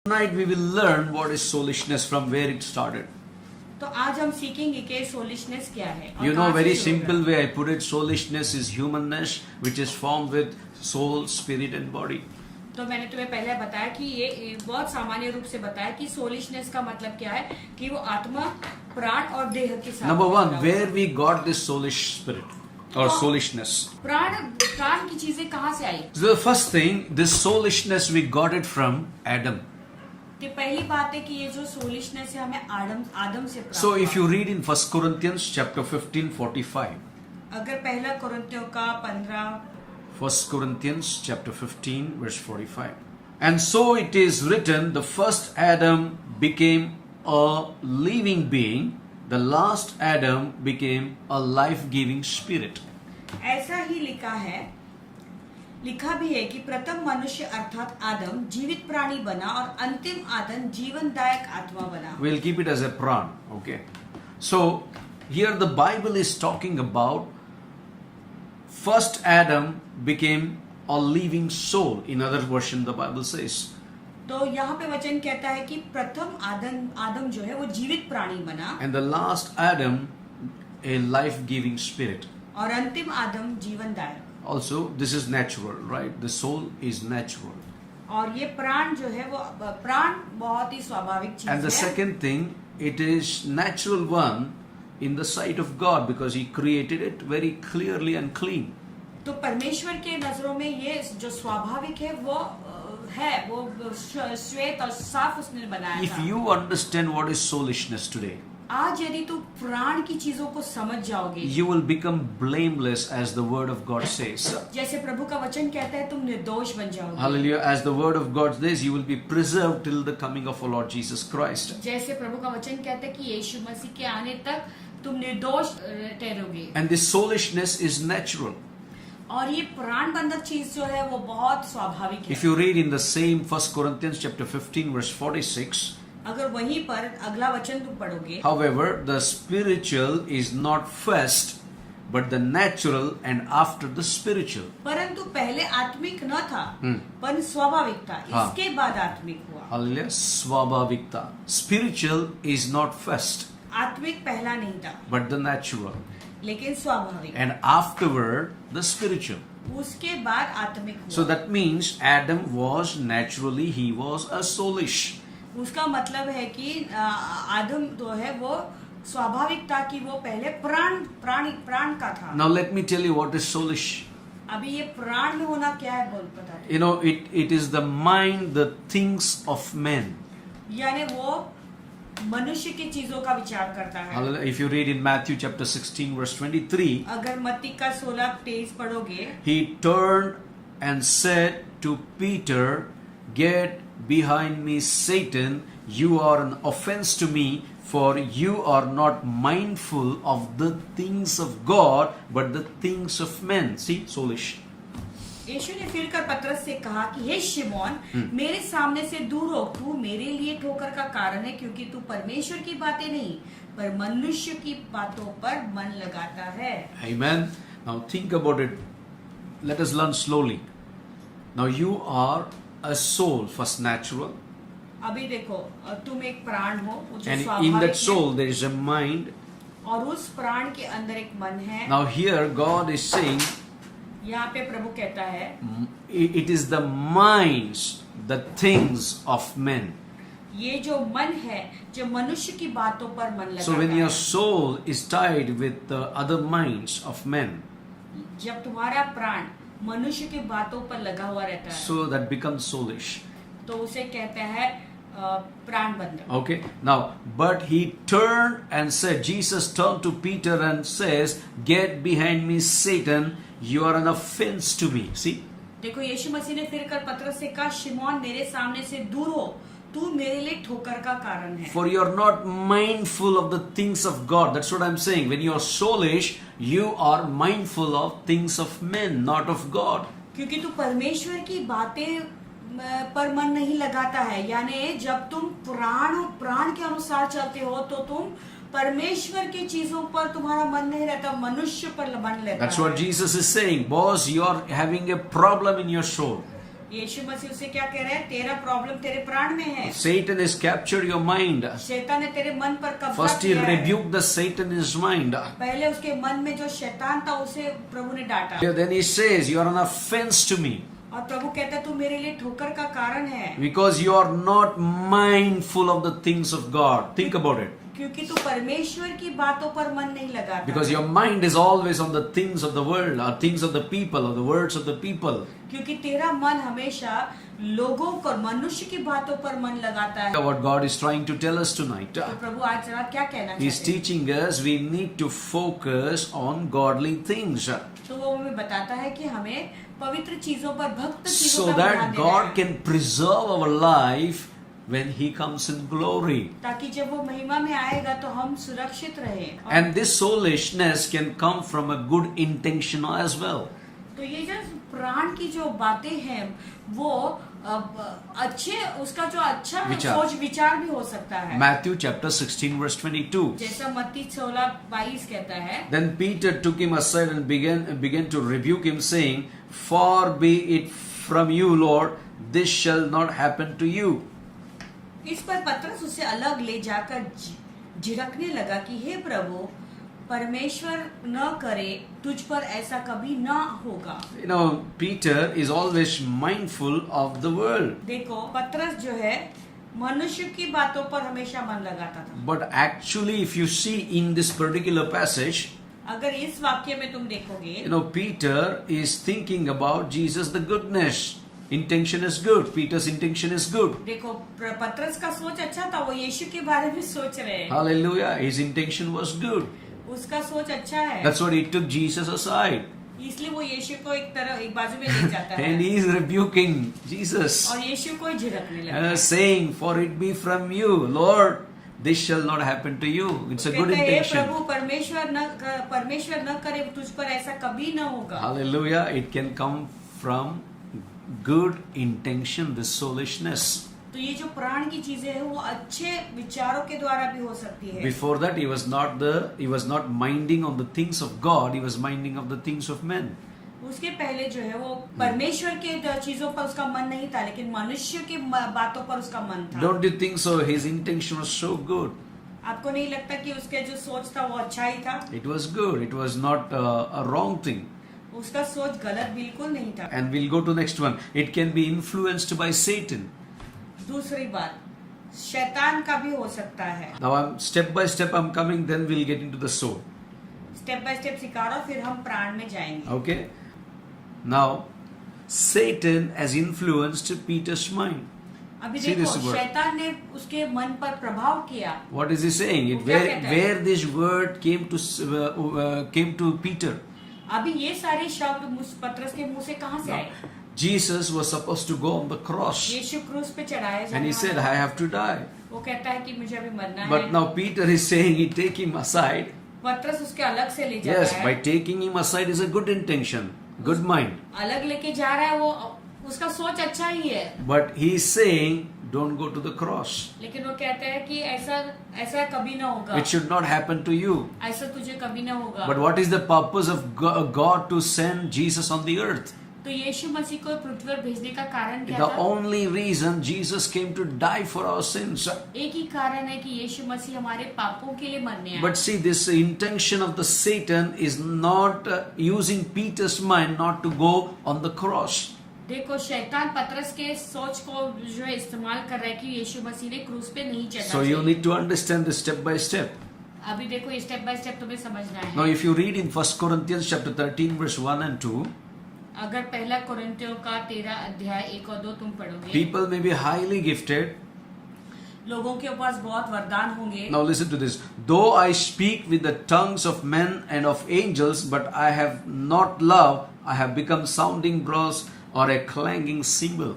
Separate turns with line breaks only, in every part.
Tonight we will learn what is soulishness, from where it started.
तो आज हम सीखेंगे कि सोलिशनेस क्या है और
You know,
कहाँ से
very
शुरू होगा।
simple way I put it, soulishness is humanness which is formed with soul, spirit and body.
तो मैंने तुम्हें पहले बताया कि ये बहुत सामान्य रूप से बताया कि सोलिशनेस का मतलब क्या है कि वो आत्मा, प्राण और देह के साथ।
Number one, where we got this soulish spirit or soulishness.
प्राण की चीजें कहाँ से आई?
So the first thing, this soulishness we got it from Adam.
तो पहली बात है कि ये जो सोलिशनेस है हमें आदम से प्राप्त
So if
हुआ।
you read in 1 Corinthians chapter 15:45.
अगर पहला कोरिन्थियों का 15
1 Corinthians chapter 15 verse 45. And so it is written, the first Adam became a living being, the last Adam became a life-giving spirit.
ऐसा ही लिखा भी है कि प्रथम मनुष्य अर्थात आदम जीवित प्राणी बना और अंतिम आदम जीवनदायक आत्मा बना।
We'll keep it as a pran, okay? So here the Bible is talking about first Adam became a living soul. In other version the Bible says.
तो यहाँ पे वचन कहता है कि प्रथम आदम जो है वो जीवित प्राणी बना
And the last Adam a life-giving spirit.
और अंतिम आदम जीवनदायक।
Also, this is natural, right? The soul is natural.
और ये प्राण जो है वो प्राण बहुत ही स्वाभाविक चीज
And the
है।
second thing, it is natural one in the sight of God because He created it very clearly and clean.
तो परमेश्वर के नजरों में ये जो स्वाभाविक है वो श्वेत और साफ उसने बनाया
If
था।
you understand what is soulishness today,
आज यदि तू प्राण की चीजों को समझ जाओगे,
you will become blameless as the Word of God says.
जैसे प्रभु का वचन कहता है तुम निर्दोष बन जाओगे।
Hallelujah. As the Word of God says, you will be preserved till the coming of our Lord Jesus Christ.
जैसे प्रभु का वचन कहता है कि यीशु मसीह के आने तक तुम निर्दोष ठहरोगे।
And this soulishness is natural.
और ये प्राण बंधक चीज जो है वो बहुत स्वाभाविक है।
If you read in the same 1 Corinthians chapter 15 verse 46,
अगर वहीं पर अगला वचन तुम पढ़ोगे,
however, the spiritual is not first, but the natural and after the spiritual.
परंतु पहले आत्मिक न था पर स्वाभाविक था,
हाँ।
इसके बाद आत्मिक हुआ।
Hallelujah. Swabhavikta. Spiritual is not first,
आत्मिक पहला नहीं था
but the natural.
लेकिन स्वाभाविक,
And afterward, the spiritual.
उसके बाद आत्मिक हुआ।
So that means Adam was naturally, he was a soulish.
उसका मतलब है कि आदम जो है वो स्वाभाविक था कि वो पहले प्राण का था।
Now let me tell you what is soulish.
अभी ये प्राण में होना क्या है बोल पता
You know, it is the mind, the things of men.
यानी वो मनुष्य की चीजों का विचार करता है।
Hallelujah. If you read in Matthew chapter 16 verse 23,
अगर मत्ती का 16:23 पढ़ोगे,
he turned and said to Peter, "Get behind me, Satan, you are an offense to me, for you are not mindful of the things of God, but the things of men." See, soulish.
यीशु ने फिरकर पतरस से कहा कि हे शिमोन, मेरे सामने से दूर हो, तू मेरे लिए ठोकर का कारण है, क्योंकि तू परमेश्वर की बातें नहीं पर मनुष्य की बातों पर मन लगाता है।
Amen. Now think about it. Let us learn slowly. Now you are a soul, first natural,
अभी देखो, तुम एक प्राण हो, वो जो
and in
स्वाभाविक
that soul there is a mind.
है, और उस प्राण के अंदर एक मन है।
Now here God is saying,
यहाँ पे प्रभु कहता है
it is the minds, the things of men.
ये जो मन है जो मनुष्य की बातों पर मन लगाता
So when your
है।
soul is tied with the other minds of men,
जब तुम्हारा प्राण मनुष्य की बातों पर लगा हुआ रहता है,
so that becomes soulish.
तो उसे कहते हैं प्राण बंधक।
Okay. Now, but he turned and said, Jesus turned to Peter and says, "Get behind me, Satan. You are an offense to me." See?
देखो, यीशु मसीह ने फिर कर पतरस से कहा, शिमोन मेरे सामने से दूर हो, तू मेरे लिए ठोकर का कारण है।
For you are not mindful of the things of God. That's what I'm saying. When you are soulish, you are mindful of things of men, not of God.
क्योंकि तू परमेश्वर की बातें पर मन नहीं लगाता है, यानी जब तुम प्राण के अनुसार चलते हो तो तुम परमेश्वर की चीजों पर तुम्हारा मन नहीं रहता, मनुष्य पर मन रहता है।
That's what Jesus is saying. Boss, you are having a problem in your soul.
यीशु मसीह उसे क्या कह रहे हैं? तेरा प्रॉब्लम तेरे प्राण में है।
Satan has captured your mind.
शैतान ने तेरे मन पर कब्जा
First he
किया है।
rebuked the Satan in his mind.
पहले उसके मन में जो शैतान था उसे प्रभु ने डांटा।
Then he says, you are an offense to me
और प्रभु कहता है तू मेरे लिए ठोकर का कारण है,
because you are not mindful of the things of God. Think about it.
क्योंकि तू परमेश्वर की बातों पर मन नहीं लगाता।
Because your mind is always on the things of the world or things of the people or the words of the people.
क्योंकि तेरा मन हमेशा लोगों को, मनुष्य की बातों पर मन लगाता है।
What God is trying to tell us tonight.
तो प्रभु आज रात क्या कहना
He's
चाहते हैं?
teaching us we need to focus on godly things
तो वो हमें बताता है कि हमें पवित्र चीजों पर, भक्त चीजों
so
पर ध्यान
that
देना
God
है,
can preserve our life when He comes in glory.
ताकि जब वो महिमा में आएगा तो हम सुरक्षित रहें।
And this soulishness can come from a good intention as well.
तो ये जो प्राण की जो बातें हैं वो अच्छे, उसका जो अच्छा
विचार।
सोच विचार भी हो सकता है।
Matthew chapter 16 verse 22.
जैसा मत्ती 16:22 कहता है,
Then Peter took him aside and began to rebuke him, saying, Far be it from you, Lord, this shall not happen to you.
इस पर पतरस उसे अलग ले जाकर झिड़कने लगा कि हे प्रभु, परमेश्वर न करे, तुझ पर ऐसा कभी न होगा।
You know, Peter is always mindful of the world.
देखो पतरस जो है मनुष्य की बातों पर हमेशा मन लगाता था।
But actually, if you see in this particular passage,
अगर इस वाक्य में तुम देखोगे,
you know, Peter is thinking about Jesus, the goodness. Intention is good. Peter's intention is good.
देखो पतरस का सोच अच्छा था, वो यीशु के बारे में सोच रहे हैं।
Hallelujah. His intention was good.
उसका सोच अच्छा है,
That's what he took Jesus aside.
इसलिए वो यीशु को एक बाजू में ले जाता
And
है
he is rebuking Jesus.
और यीशु को ही झिड़कने लगता है।
Saying, For it be from you, Lord, this shall not happen to you. It's a good
कहता है, "हे
intention.
प्रभु, परमेश्वर न करे, तुझ पर ऐसा कभी न होगा।
Hallelujah. It can come from good intention, this soulishness.
तो ये जो प्राण की चीजें हैं वो अच्छे विचारों के द्वारा भी हो सकती है।
Before that, he was not minding on the things of God. He was minding of the things of men.
उसके पहले जो है वो परमेश्वर के चीजों पर उसका मन नहीं था, लेकिन मनुष्य की बातों पर उसका मन था।
Don't you think so? His intention was so good.
आपको नहीं लगता कि उसके जो सोच था वो अच्छा ही था?
It was good. It was not a wrong thing.
उसका सोच गलत बिल्कुल नहीं था।
And we'll go to next one. It can be influenced by Satan.
दूसरी बात, शैतान का भी हो सकता है।
Now, step by step I'm coming, then we'll get into the soul.
Step by step सिखा रहा हूं, फिर हम प्राण में जाएंगे।
Okay? Now, Satan has influenced Peter's mind.
अभी
See this
देखो
word.
शैतान ने उसके मन पर प्रभाव किया।
What is he saying?
वो क्या कहता है?
Where this word came to Peter.
अभी ये सारे शब्द पतरस के मुंह से कहां से आए?
Jesus was supposed to go on the cross.
यीशु क्रूस पे चढ़ाया
And
जाने
he said,
वाला
I
है।
have to die.
वो कहता है कि मुझे अभी मरना
But
है।
now Peter is saying, he take him aside.
पतरस उसके अलग से ले जाता
Yes,
है।
by taking him aside is a good intention, good mind.
अलग लेके जा रहा है, वो उसका सोच अच्छा ही है,
But he is saying, don't go to the cross.
लेकिन वो कहता है कि ऐसा कभी ना होगा,
It should not happen to you.
ऐसा तुझे कभी ना होगा।
But what is the purpose of God to send Jesus on the earth?
तो यीशु मसीह को पृथ्वी पर भेजने का कारण क्या
The
था?
only reason Jesus came to die for our sins.
एक ही कारण है कि यीशु मसीह हमारे पापों के लिए मरने आया।
But see, this intention of the Satan is not using Peter's mind not to go on the cross.
देखो शैतान पतरस के सोच को जो है इस्तेमाल कर रहा है कि यीशु मसीह ने क्रूस पे नहीं चढ़ना
So you
चाहिए।
need to understand this step by step.
अभी देखो ये स्टेप बाय स्टेप तुम्हें समझना है।
Now if you read in 1 Corinthians chapter 13 verse 1 and 2,
अगर पहला कोरिन्थियों का 13 अध्याय 1 और 2 तुम पढ़ोगे,
people may be highly gifted.
लोगों के पास बहुत वरदान होंगे।
Now listen to this. Though I speak with the tongues of men and of angels, but I have not love, I have become sounding brass or a clanging cymbal.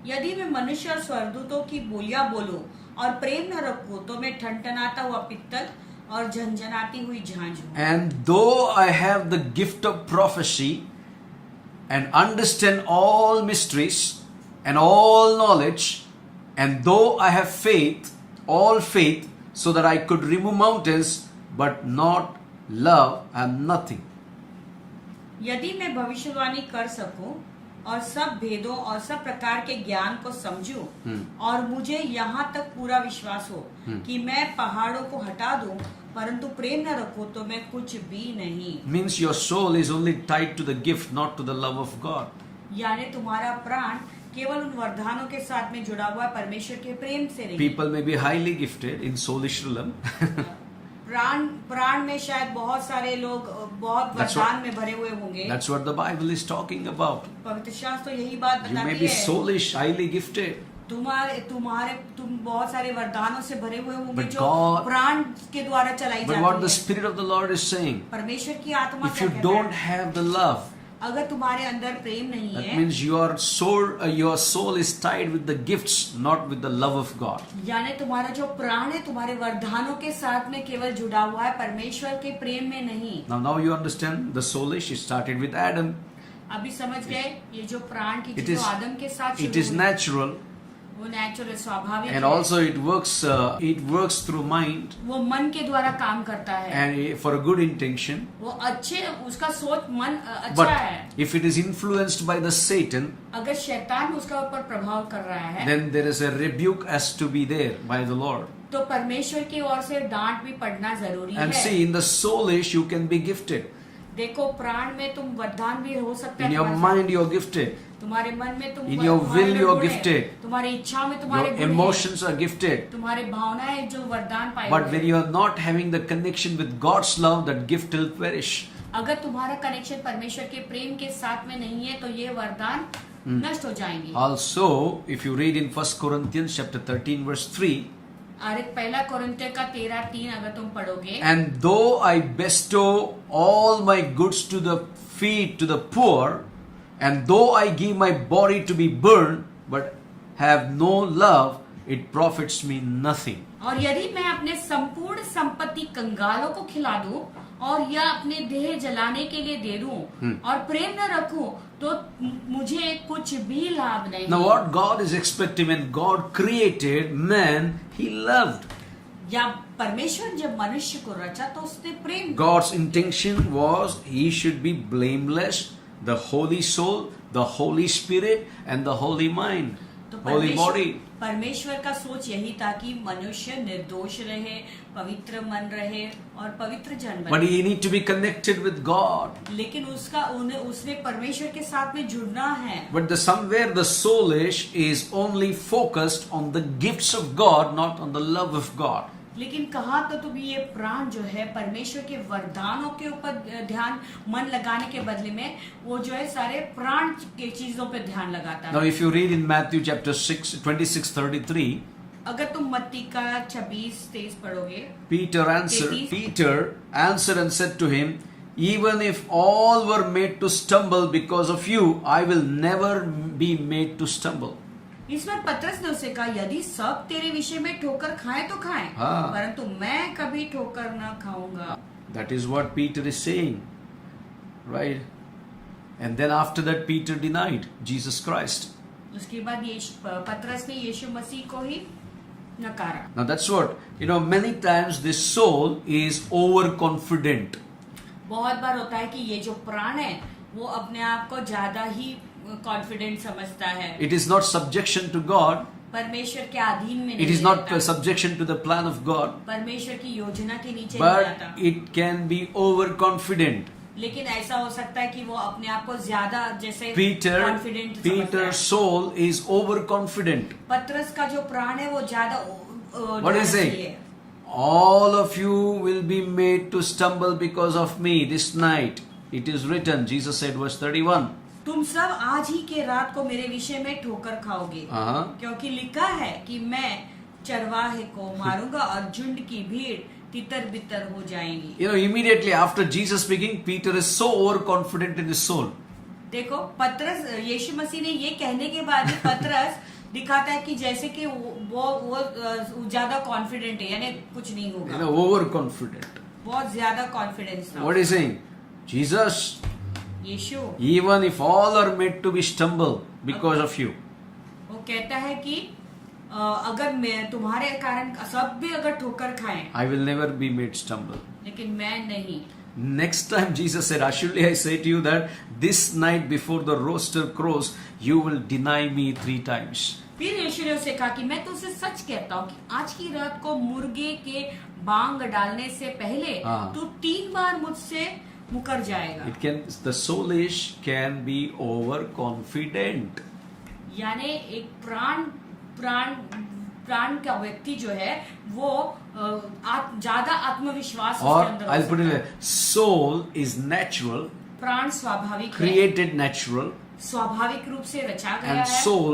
यदि मैं मनुष्य और स्वर्गदूतों की बोलियां बोलूं और प्रेम न रखूं तो मैं ठनठनाता हुआ पित्तल और झनझनाती हुई झांझ हूं।
And though I have the gift of prophecy and understand all mysteries and all knowledge, and though I have faith, all faith, so that I could remove mountains, but not love, I am nothing.
यदि मैं भविष्यवाणी कर सकूं और सब भेदों और सब प्रकार के ज्ञान को समझूं और मुझे यहाँ तक पूरा विश्वास हो कि मैं पहाड़ों को हटा दूं, परंतु प्रेम न रखूं तो मैं कुछ भी नहीं।
Means your soul is only tied to the gift, not to the love of God.
यानी तुम्हारा प्राण केवल उन वरदानों के साथ में जुड़ा हुआ है, परमेश्वर के प्रेम से नहीं।
People may be highly gifted in soulish realm.
प्राण में शायद बहुत सारे लोग बहुत
That's
वरदान में भरे हुए होंगे।
That's what the Bible is talking about.
पवित्र शास्त्र तो यही बात
You may
बताती
be
है।
soulish, highly gifted.
तुम बहुत सारे वरदानों से भरे हुए होंगे
But
जो
God-
प्राण के द्वारा चलाई
But what
जाती
the
है।
Spirit of the Lord is saying,
परमेश्वर की आत्मा
if
क्या
you
कहता
don't
है?
have the love,
अगर तुम्हारे अंदर प्रेम नहीं
that
है,
means your soul is tied with the gifts, not with the love of God.
यानी तुम्हारा जो प्राण है तुम्हारे वरदानों के साथ में केवल जुड़ा हुआ है, परमेश्वर के प्रेम में नहीं।
Now you understand the soulish. It started with Adam.
अभी समझ गए ये जो प्राण की
It
जो
is-
आदम के साथ
It
शुरू
is
हुई,
natural,
वो नेचुरल स्वाभाविक
and
है।
also it works through mind
वो मन के द्वारा काम करता है,
and for a good intention.
वो अच्छे उसका सोच मन अच्छा
But
है।
if it is influenced by the Satan,
अगर शैतान उसका ऊपर प्रभाव कर रहा है
then there is a rebuke has to be there by the Lord.
तो परमेश्वर की ओर से डांट भी पड़ना जरूरी
And
है।
see, in the soulish you can be gifted.
देखो प्राण में तुम वरदान भी हो सकता
In
है,
your
तुम्हारे
mind you are gifted.
तुम्हारे मन में तुम
In your
तुम्हारे
will
में
you are
गुण है,
gifted.
तुम्हारी इच्छा में तुम्हारे
Your
गुण है,
emotions are gifted.
तुम्हारे भावनाएं जो वरदान पाए
But
हुए
when
हैं।
you are not having the connection with God's love, that gift will perish.
अगर तुम्हारा कनेक्शन परमेश्वर के प्रेम के साथ में नहीं है तो ये वरदान नष्ट हो जाएंगे।
Also, if you read in 1 Corinthians chapter 13 verse 3,
और एक पहला कोरिन्थियों का 13:3 अगर तुम पढ़ोगे,
and though I bestow all my goods to the feet to the poor, and though I give my body to be burned, but have no love, it profits me nothing.
और यदि मैं अपने संपूर्ण संपत्ति कंगालों को खिला दूं और या अपने देह जलाने के लिए दे दूं और प्रेम न रखूं तो मुझे कुछ भी लाभ नहीं।
Now what God is expecting when God created man, He loved.
या परमेश्वर जब मनुष्य को रचा तो उसने प्रेम।
God's intention was he should be blameless, the holy soul, the Holy Spirit and the holy mind,
तो
holy body.
परमेश्वर का सोच यही था कि मनुष्य निर्दोष रहे, पवित्र मन रहे और पवित्र जन
But
बने।
he need to be connected with God.
लेकिन उसने परमेश्वर के साथ में जुड़ना है।
But somewhere the soulish is only focused on the gifts of God, not on the love of God.
लेकिन कहा तो तुम ये प्राण जो है परमेश्वर के वरदानों के ऊपर ध्यान मन लगाने के बदले में वो जो है सारे प्राण के चीजों पे ध्यान लगाता
Now
है।
if you read in Matthew chapter 6, 26:33,
अगर तुम मत्ती का 26:23 पढ़ोगे,
Peter
33.
answered and said to him, even if all were made to stumble because of you, I will never be made to stumble.
इस पर पतरस ने उसे कहा, यदि सब तेरे विषय में ठोकर खाएं तो खाएं,
हाँ।
परंतु मैं कभी ठोकर न खाऊंगा।
That is what Peter is saying, right? And then after that Peter denied Jesus Christ.
उसके बाद पतरस ने यीशु मसीह को ही नकारा।
Now that's what, many times this soul is overconfident.
बहुत बार होता है कि ये जो प्राण है वो अपने आप को ज्यादा ही कॉन्फिडेंट समझता है।
It is not subjection to God.
परमेश्वर के अधीन में
It
नहीं
is not
रहता।
subjection to the plan of God.
परमेश्वर की योजना के नीचे नहीं
But
आता।
it can be overconfident.
लेकिन ऐसा हो सकता है कि वो अपने आप को ज्यादा जैसे कॉन्फिडेंट समझता
Peter's
है।
soul is overconfident.
पतरस का जो प्राण है वो ज्यादा
What is it? All of you will be made to stumble because of me this night. It is written, Jesus said, verse 31.
तुम सब आज ही के रात को मेरे विषय में ठोकर खाओगे, क्योंकि लिखा है कि मैं चरवाहे को मारूंगा और झुंड की भीड़ तितर बितर हो जाएंगी।
Immediately after Jesus speaking, Peter is so overconfident in his soul.
देखो पतरस यीशु मसीह ने ये कहने के बाद ही पतरस दिखाता है कि जैसे कि वो ज्यादा कॉन्फिडेंट है, यानी कुछ नहीं होगा।
Overconfident.
बहुत ज्यादा कॉन्फिडेंस था।
What is he saying? Jesus,
Yeshu
even if all are made to be stumble because of you,
वो कहता है कि अगर मैं तुम्हारे कारण सब भी अगर ठोकर खाएं,
I will never be made stumble.
लेकिन मैं नहीं।
Next time Jesus said, "Surely I say to you that this night before the rooster crows, you will deny me 3 times."
फिर यीशु ने उसे कहा कि मैं तो उसे सच कहता हूँ कि आज की रात को मुर्गे के बांग डालने से पहले
हाँ।
तू 3 बार मुझसे मुकर जाएगा।
The soulish can be overconfident.
यानी एक प्राण का व्यक्ति जो है वो ज्यादा आत्मविश्वास उसके
Or
अंदर हो
I'll put it
सकता है।
like, soul is natural,
प्राण स्वाभाविक है,
created natural,
स्वाभाविक रूप से रचा गया
and
है
soul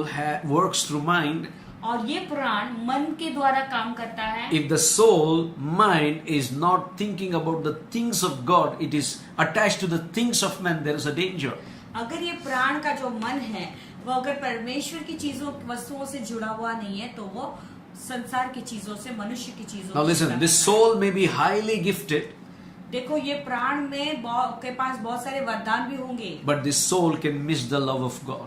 works through mind.
और ये प्राण मन के द्वारा काम करता है।
If the soul mind is not thinking about the things of God, it is attached to the things of man, there is a danger.
अगर ये प्राण का जो मन है वो अगर परमेश्वर की चीजों वस्तुओं से जुड़ा हुआ नहीं है तो वो संसार की चीजों से, मनुष्य की चीजों
Now
से
listen,
जुड़ा
this
है।
soul may be highly gifted,
देखो ये प्राण में के पास बहुत सारे वरदान भी होंगे,
but this soul can miss the love of God.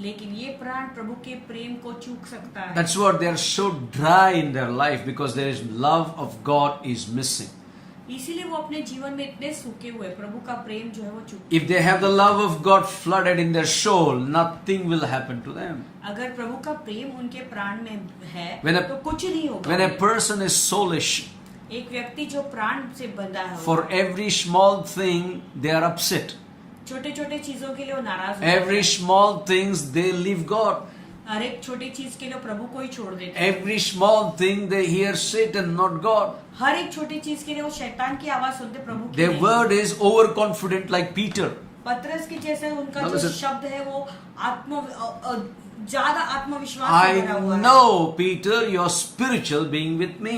लेकिन ये प्राण प्रभु के प्रेम को चूक सकता है।
That's what they are so dry in their life, because there is love of God is missing.
इसीलिए वो अपने जीवन में इतने सूखे हुए, प्रभु का प्रेम जो है वो चूक।
If they have the love of God flooded in their soul, nothing will happen to them.
अगर प्रभु का प्रेम उनके प्राण में है तो कुछ नहीं होगा।
When a person is soulish,
एक व्यक्ति जो प्राण से बंधा है,
for every small thing they are upset.
छोटे छोटे चीजों के लिए वो नाराज होते हैं।
Every small things they leave God.
हर एक छोटी चीज के लिए प्रभु को ही छोड़ देते हैं।
Every small thing they hear Satan, not God.
हर एक छोटी चीज के लिए वो शैतान की आवाज सुनते, प्रभु की
Their
नहीं।
word is overconfident like Peter.
पतरस के जैसे उनका
Now
जो
listen.
शब्द है वो ज्यादा आत्मविश्वास से भरा
I
हुआ है।
know, Peter, you're spiritual being with me.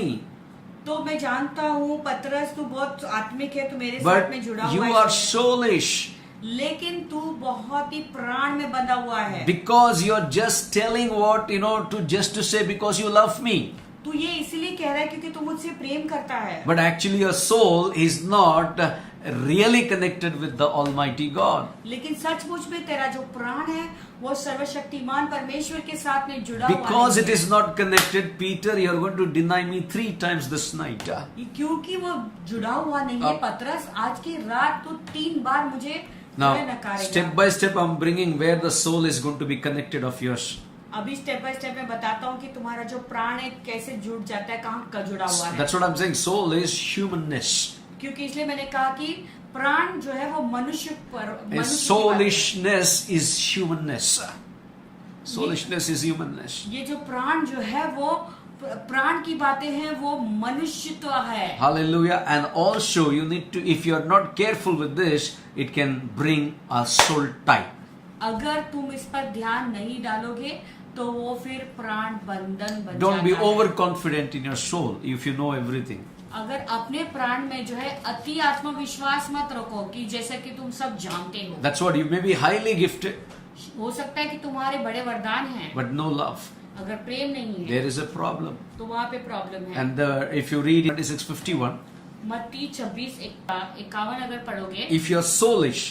तो मैं जानता हूँ पतरस तू बहुत आत्मिक है, तू मेरे साथ
But
में जुड़ा
you
हुआ
are
है,
soulish.
लेकिन तू बहुत ही प्राण में बंधा हुआ है।
Because you're just telling what, just to say because you love me.
तू ये इसलिए कह रहा है क्योंकि तू मुझसे प्रेम करता है।
But actually your soul is not really connected with the Almighty God.
लेकिन सचमुच में तेरा जो प्राण है वो सर्वशक्तिमान परमेश्वर के साथ में जुड़ा हुआ
Because
नहीं
it is not connected, Peter, you're going to deny me 3 times this night.
क्योंकि वो जुड़ा हुआ नहीं है।
अब-
पतरस आज की रात तू 3 बार मुझे
Now,
नकारेगा।
step by step, I'm bringing where the soul is going to be connected of yours.
अभी स्टेप बाय स्टेप मैं बताता हूँ कि तुम्हारा जो प्राण है कैसे जुड़ जाता है, कहाँ का जुड़ा हुआ है।
That's what I'm saying. Soul is humanness.
क्योंकि इसलिए मैंने कहा कि प्राण जो है वो मनुष्य
And soulishness is humanness. Soulishness is humanness.
ये जो प्राण जो है वो प्राण की बातें हैं, वो मनुष्यत्व है।
Hallelujah. And also you need to, if you are not careful with this, it can bring a soul tie.
अगर तुम इस पर ध्यान नहीं डालोगे तो वो फिर प्राण बंधन बन
Don't be
जाता है।
overconfident in your soul if you know everything.
अगर अपने प्राण में जो है अति आत्मविश्वास मत रखो कि जैसे कि तुम सब जानते हो।
That's what you may be highly gifted,
हो सकता है कि तुम्हारे बड़े वरदान हैं,
but no love.
अगर प्रेम नहीं है
There is a problem.
तो वहाँ पे प्रॉब्लम है।
And if you read 26:51,
मत्ती 26:51 अगर पढ़ोगे,
if you are soulish,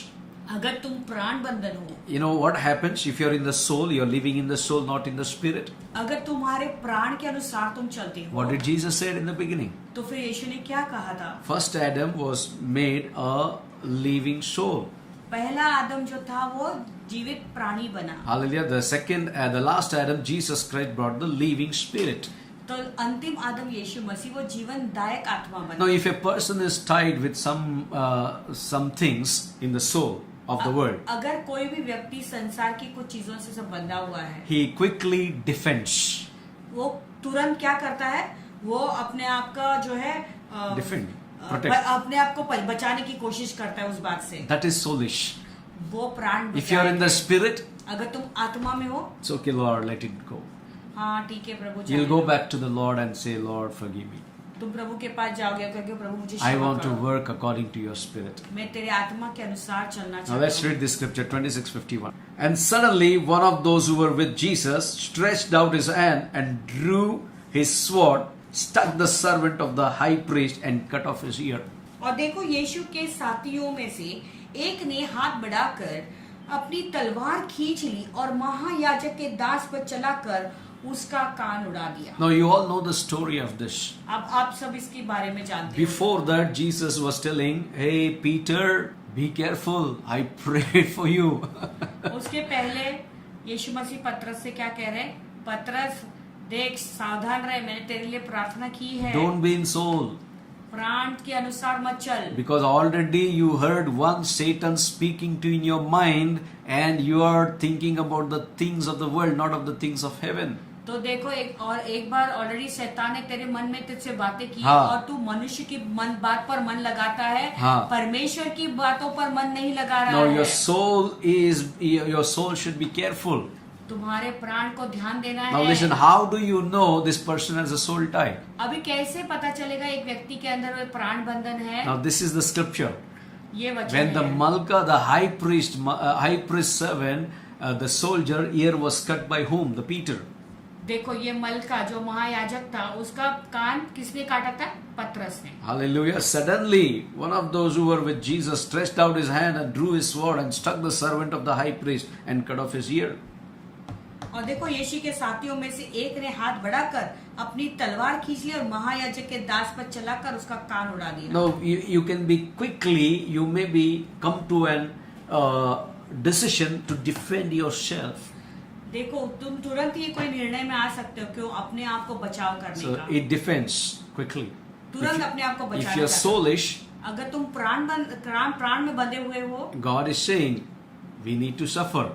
अगर तुम प्राण बंधन हो,
you know what happens if you're in the soul, you're living in the soul, not in the spirit.
अगर तुम्हारे प्राण के अनुसार तुम चलते हो,
What did Jesus say in the beginning?
तो फिर यीशु ने क्या कहा था?
First Adam was made a living soul.
पहला आदम जो था वो जीवित प्राणी बना।
Hallelujah. The last Adam, Jesus Christ, brought the living spirit.
तो अंतिम आदम यीशु मसीह वो जीवनदायक आत्मा बना।
Now, if a person is tied with some things in the soul of the world,
अगर कोई भी व्यक्ति संसार की कुछ चीजों से सब बंधा हुआ है,
he quickly defends.
वो तुरंत क्या करता है? वो अपने आप का जो है
Defend, protect.
अपने आप को बचाने की कोशिश करता है उस बात से।
That is soulish.
वो प्राण
If you are in the spirit,
अगर तुम आत्मा में हो,
it's okay, Lord, let it go.
हाँ ठीक है प्रभु,
You'll
जाने
go
दो।
back to the Lord and say, Lord, forgive me.
तुम प्रभु के पास जाओगे कहोगे प्रभु मुझे
I
क्षमा
want to
करो।
work according to your spirit.
मैं तेरे आत्मा के अनुसार चलना
Now
चाहता
let's
हूँ।
read this scripture, 26:51. And suddenly one of those who were with Jesus stretched out his hand and drew his sword, struck the servant of the high priest and cut off his ear.
और देखो यीशु के साथियों में से एक ने हाथ बढ़ाकर अपनी तलवार खींच ली और महायाजक के दास पर चलाकर उसका कान उड़ा दिया।
Now you all know the story of this.
अब आप सब इसके बारे में जानते हैं।
Before that, Jesus was telling, "Hey Peter, be careful. I prayed for you."
उसके पहले यीशु मसीह पतरस से क्या कह रहे हैं? पतरस देख, सावधान रहे, मैंने तेरे लिए प्रार्थना की है।
Don't be in soul.
प्राण के अनुसार मत चल।
Because already you heard one Satan speaking to in your mind, and you are thinking about the things of the world, not of the things of heaven.
तो देखो, एक बार already शैतान ने तेरे मन में तुझसे बातें की,
हाँ।
और तू मनुष्य की बात पर मन लगाता है,
हाँ।
परमेश्वर की बातों पर मन नहीं लगा रहा
Now
है।
your soul should be careful.
तुम्हारे प्राण को ध्यान देना
Now
है।
listen, how do you know this person has a soul tie?
अभी कैसे पता चलेगा एक व्यक्ति के अंदर वो प्राण बंधन है?
Now this is the scripture.
ये वचन
When the
है।
Malka, the high priest servant, the soldier ear was cut by whom? The Peter.
देखो, ये मलका जो महायाजक था, उसका कान किसने काटा था? पतरस ने।
Hallelujah. Suddenly, one of those who were with Jesus stretched out his hand and drew his sword and struck the servant of the high priest and cut off his ear.
और देखो, यीशु के साथियों में से एक ने हाथ बढ़ाकर अपनी तलवार खींच ली और महायाजक के दास पर चलाकर उसका कान उड़ा दिया।
Now, you can be quickly, you may be come to an decision to defend yourself.
देखो, तुम तुरंत ही कोई निर्णय में आ सकते हो क्यों? अपने आप को बचाव करने
So
का।
it defends quickly.
तुरंत अपने आप को
If
बचाना
you're
चाहते हो।
soulish,
अगर तुम प्राण में बंधे हुए हो,
God is saying, we need to suffer.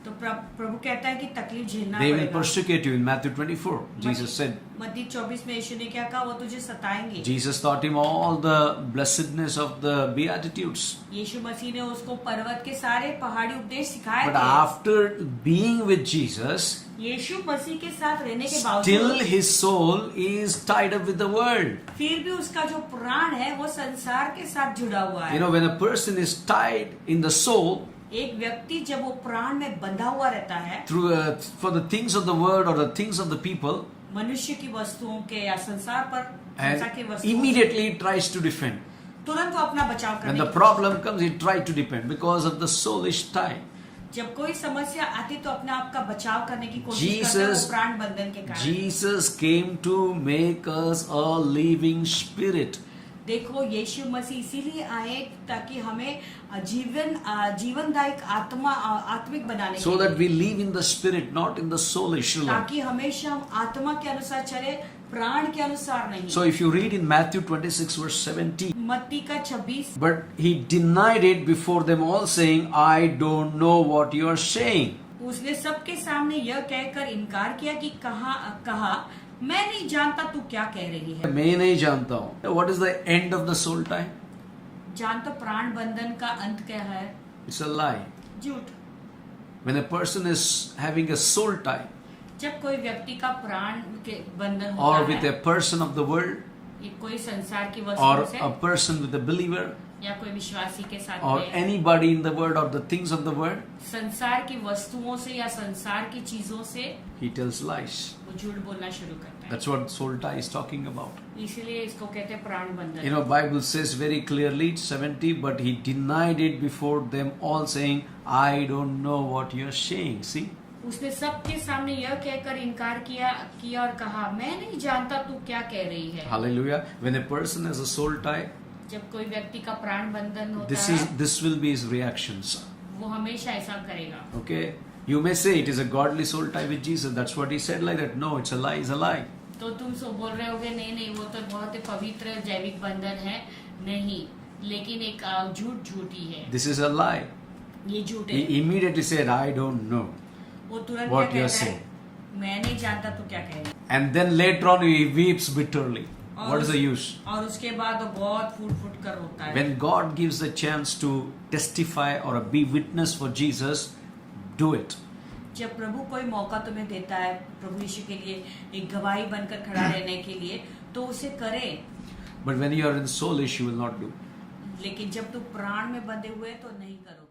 तो प्रभु कहता है कि तकलीफ झेलना
They will
पड़ेगा।
persecute you in Matthew 24. Jesus said.
मत्ती 24 में यीशु ने क्या कहा? वो तुझे सताएंगे।
Jesus taught him all the blessedness of the Beatitudes.
यीशु मसीह ने उसको पर्वत के सारे पहाड़ी उपदेश सिखाए
But
थे।
after being with Jesus,
यीशु मसीह के साथ रहने के
still
बावजूद
his soul is tied up with the world.
फिर भी उसका जो प्राण है वो संसार के साथ जुड़ा हुआ है।
You know, when a person is tied in the soul
एक व्यक्ति जब वो प्राण में बंधा हुआ रहता है,
through for the things of the world or the things of the people,
मनुष्य की वस्तुओं के या संसार पर,
and
संसार की वस्तुओं
immediately he tries to defend.
तुरंत वो अपना बचाव
When
करने
the
की
problem comes, he tries to defend because of the soulish tie.
जब कोई समस्या आती तो अपने आप का बचाव करने की कोशिश करता है, वो प्राण बंधन के कारण।
Jesus came to make us a living spirit.
देखो, यीशु मसीह इसीलिए आए ताकि हमें जीवनदायक आत्मिक बनाने
So
के
that
लिए,
we live in the spirit, not in the soulish life.
ताकि हमेशा हम आत्मा के अनुसार चले, प्राण के अनुसार नहीं।
So if you read in Matthew 26 verse 17,
मत्ती का 26,
but he denied it before them all, saying, I don't know what you are saying.
उसने सबके सामने यह कहकर इनकार किया कि कहा मैं नहीं जानता तू क्या कह रही है।
मैं नहीं जानता हूँ. What is the end of the soul tie?
जानता प्राण बंधन का अंत क्या है?
It's a lie.
झूठ।
When a person is having a soul tie,
जब कोई व्यक्ति का प्राण के बंधन
or
होता
with
है,
a person of the world,
ये कोई संसार की
or
वस्तुओं से
a person with a believer,
या कोई विश्वासी के साथ
or
में,
anybody in the world or the things of the world,
संसार की वस्तुओं से या संसार की चीजों से
he tells lies.
वो झूठ बोलना शुरू करता है।
That's what soul tie is talking about.
इसीलिए इसको कहते हैं प्राण बंधन।
You know, Bible says very clearly, 70, but he denied it before them all, saying, I don't know what you're saying. See?
उसने सबके सामने यह कहकर इनकार किया और कहा मैं नहीं जानता तू क्या कह रही है।
Hallelujah. When a person has a soul tie,
जब कोई व्यक्ति का प्राण बंधन होता है,
this will be his reactions.
वो हमेशा ऐसा करेगा।
Okay? You may say it is a godly soul tie with Jesus. That's what he said like that. No, it's a lie. It's a lie.
तो तुम सो बोल रहे होगे नहीं वो तो बहुत ही पवित्र जैविक बंधन है। नहीं, लेकिन एक झूठी है।
This is a lie.
ये झूठ
He
है।
immediately said, I don't know
वो तुरंत
what
क्या
you're
कहता है?
saying.
मैं नहीं जानता तू क्या कह रही है।
And then later on he weeps bitterly. What is the use?
और उसके बाद वो बहुत फूट कर रोता है।
When God gives a chance to testify or be witness for Jesus, do it.
जब प्रभु कोई मौका तुम्हें देता है प्रभु यीशु के लिए एक गवाही बनकर खड़ा रहने के लिए, तो उसे करे।
But when you are in soulish, you will not do.
लेकिन जब तुम प्राण में बंधे हुए तो नहीं करोगे।